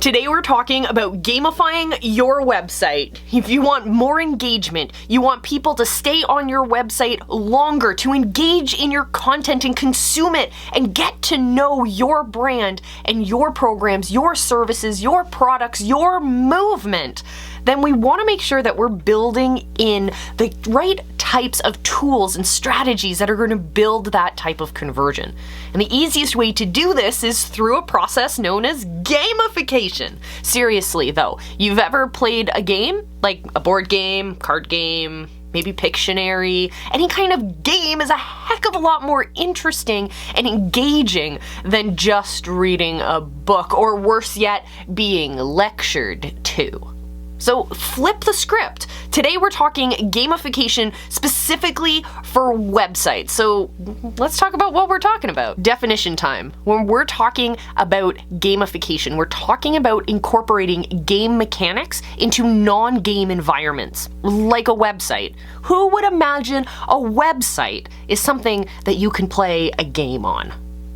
Today we're talking about gamifying your website. If you want more engagement, you want people to stay on your website longer, to engage in your content and consume it and get to know your brand and your programs, your services, your products, your movement, then we want to make sure that we're building in the right types of tools and strategies that are going to build that type of conversion. And the easiest way to do this is through a process known as gamification. Seriously though, you've ever played a game, like a board game, card game, maybe Pictionary? Any kind of game is a heck of a lot more interesting and engaging than just reading a book, or worse yet, being lectured to. So flip the script. Today we're talking gamification specifically for websites. So let's talk about what we're talking about. Definition time. When we're talking about gamification, we're talking about incorporating game mechanics into non-game environments, like a website. Who would imagine a website is something that you can play a game on?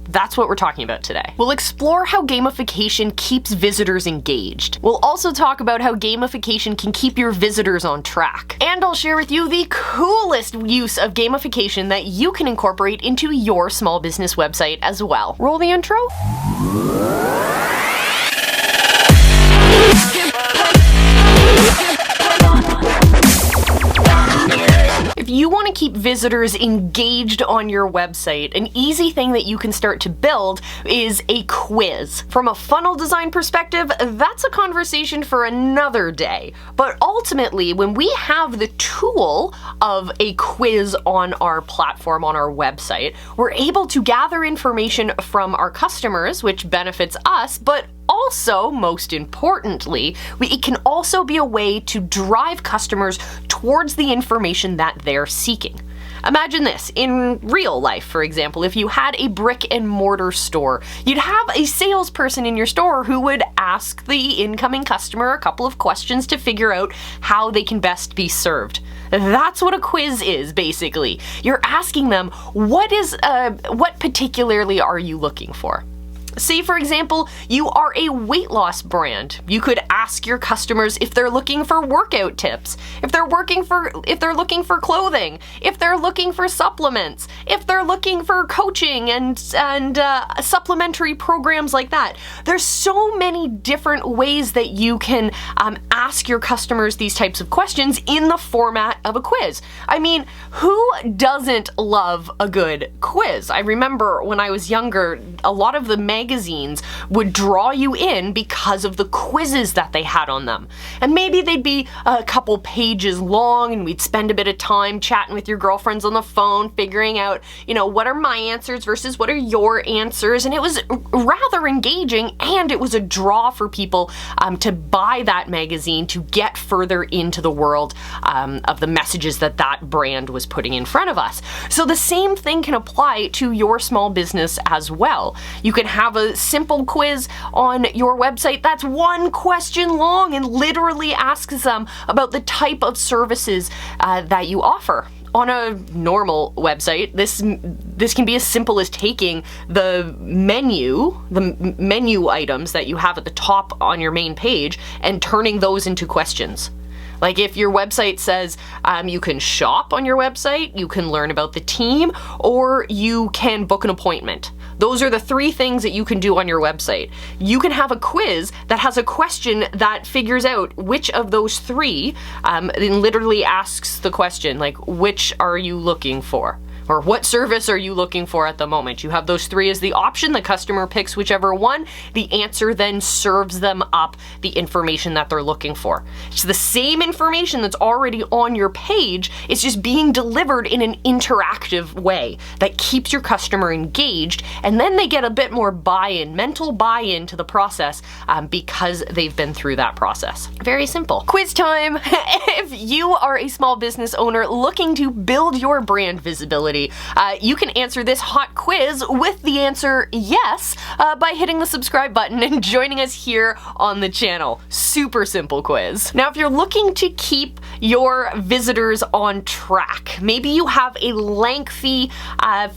That's what we're talking about today. We'll explore how gamification keeps visitors engaged. We'll also talk about how gamification can keep your visitors on track. And I'll share with you the coolest use of gamification that you can incorporate into your small business website as well. Roll the intro. If you want to keep visitors engaged on your website, an easy thing that you can start to build is a quiz. From a funnel design perspective, that's a conversation for another day. But ultimately, when we have the tool of a quiz on our platform, on our website, we're able to gather information from our customers, which benefits us, but also, most importantly, it can also be a way to drive customers towards the information that they're seeking. Imagine this, in real life, for example, if you had a brick and mortar store, you'd have a salesperson in your store who would ask the incoming customer a couple of questions to figure out how they can best be served. That's what a quiz is, basically. You're asking them, what particularly are you looking for? Say, for example, you are a weight loss brand. You could ask your customers if they're looking for workout tips, if they're looking for clothing, if they're looking for supplements, if they're looking for coaching and supplementary programs like that. There's so many different ways that you can ask your customers these types of questions in the format of a quiz. I mean, who doesn't love a good quiz? I remember when I was younger, a lot of the magazines would draw you in because of the quizzes that they had on them. And maybe they'd be a couple pages long and we'd spend a bit of time chatting with your girlfriends on the phone, figuring out, what are my answers versus what are your answers. And it was rather engaging, and it was a draw for people to buy that magazine to get further into the world of the messages that brand was putting in front of us. So the same thing can apply to your small business as well. You can have a simple quiz on your website that's one question long and literally asks them about the type of services that you offer. On a normal website, this can be as simple as taking the menu items that you have at the top on your main page and turning those into questions. Like if your website says you can shop on your website, you can learn about the team, or you can book an appointment. Those are the three things that you can do on your website. You can have a quiz that has a question that figures out which of those three, and literally asks the question, like, which are you looking for? Or what service are you looking for at the moment? You have those three as the option. The customer picks whichever one. The answer then serves them up the information that they're looking for. It's the same information that's already on your page. It's just being delivered in an interactive way that keeps your customer engaged, and then they get a bit more buy-in, mental buy-in to the process because they've been through that process. Very simple. Quiz time! If you are a small business owner looking to build your brand visibility, visibility, you can answer this hot quiz with the answer yes by hitting the subscribe button and joining us here on the channel. Super simple quiz. Now, if you're looking to keep your visitors on track, maybe you have a lengthy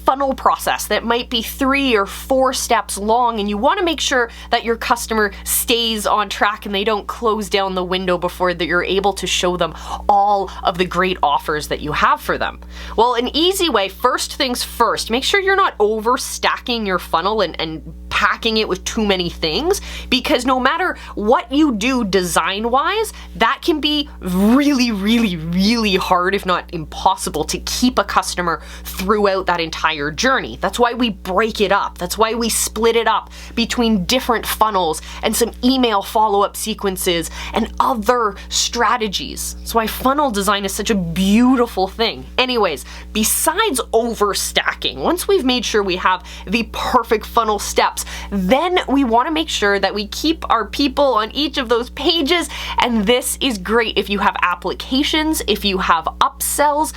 funnel process that might be 3 or 4 steps long, and you want to make sure that your customer stays on track and they don't close down the window before that you're able to show them all of the great offers that you have for them. Well, an easy way, first things first, make sure you're not overstacking your funnel and packing it with too many things, because no matter what you do design-wise, that can be really, really, really hard, if not impossible, to keep a customer throughout that entire journey. That's why we break it up. That's why we split it up between different funnels and some email follow-up sequences and other strategies. That's why funnel design is such a beautiful thing. Anyways, besides overstacking, once we've made sure we have the perfect funnel steps, then we want to make sure that we keep our people on each of those pages. And this is great if you have applications, if you have upsells,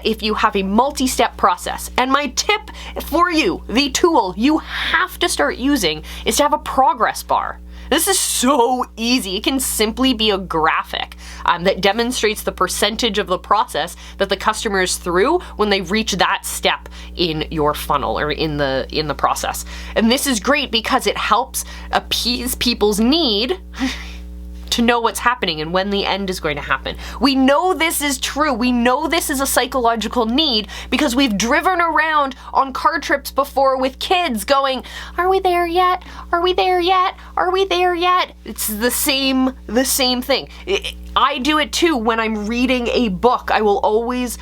if you have a multi-step process. And my tip for you, the tool you have to start using, is to have a progress bar. This is so easy. It can simply be a graphic that demonstrates the percentage of the process that the customer is through when they reach that step in your funnel or in the process. And this is great because it helps appease people's need to know what's happening and when the end is going to happen. We know this is true. We know this is a psychological need because we've driven around on car trips before with kids going, "Are we there yet? Are we there yet? Are we there yet?" It's the same thing. I do it too when I'm reading a book. I will always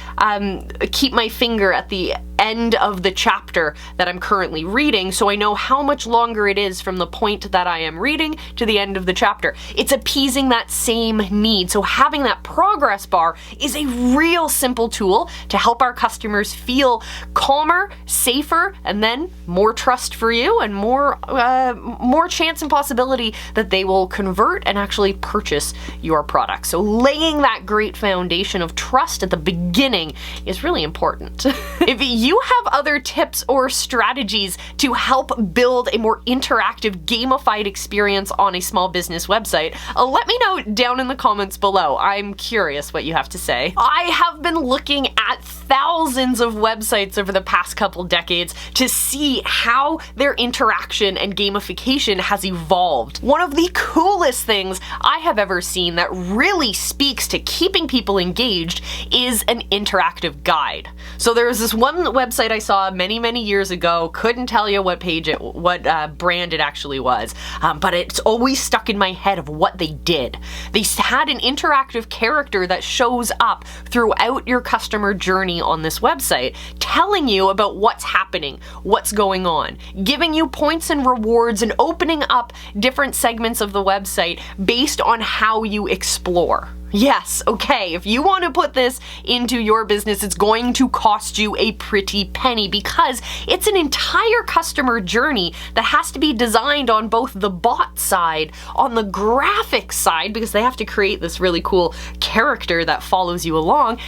keep my finger at the end of the chapter that I'm currently reading, so I know how much longer it is from the point that I am reading to the end of the chapter. It's appeasing that same need. So having that progress bar is a real simple tool to help our customers feel calmer, safer, and then more trust for you and more chance and possibility that they will convert and actually purchase your product. So laying that great foundation of trust at the beginning is really important. If you have other tips or strategies to help build a more interactive, gamified experience on a small business website, let me know down in the comments below. I'm curious what you have to say. I have been looking at thousands of websites over the past couple decades to see how their interaction and gamification has evolved. One of the coolest things I have ever seen that really speaks to keeping people engaged is an interactive guide. So there was this one website I saw many years ago, couldn't tell you what brand it actually was, but it's always stuck in my head of what they did. They had an interactive character that shows up throughout your customer journey on this website, telling you about what's happening, what's going on, giving you points and rewards, and opening up different segments of the website based on how you explore. Yes, okay, if you want to put this into your business, it's going to cost you a pretty penny because it's an entire customer journey that has to be designed on both the bot side, on the graphic side, because they have to create this really cool character that follows you along,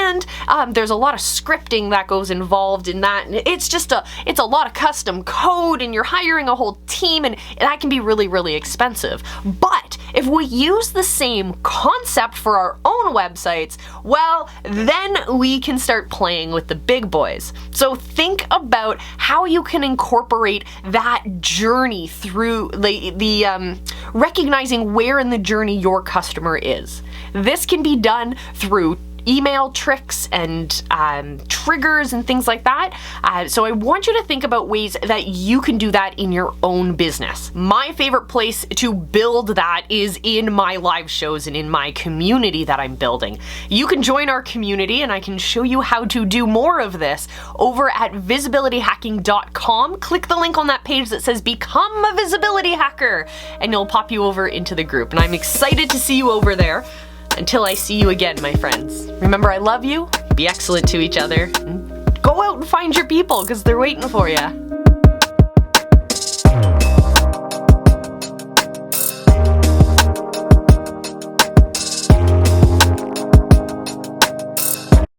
and there's a lot of scripting that goes involved in that. It's a lot of custom code, and you're hiring a whole team, and that can be really, really expensive. But if we use the same concept for our own websites, well, then we can start playing with the big boys. So think about how you can incorporate that journey through the recognizing where in the journey your customer is. This can be done through email tricks and triggers and things like that. So I want you to think about ways that you can do that in your own business. My favorite place to build that is in my live shows and in my community that I'm building. You can join our community and I can show you how to do more of this over at visibilityhacking.com. Click the link on that page that says become a visibility hacker and it'll pop you over into the group. And I'm excited to see you over there. Until I see you again, my friends. Remember, I love you, be excellent to each other, and go out and find your people because they're waiting for you.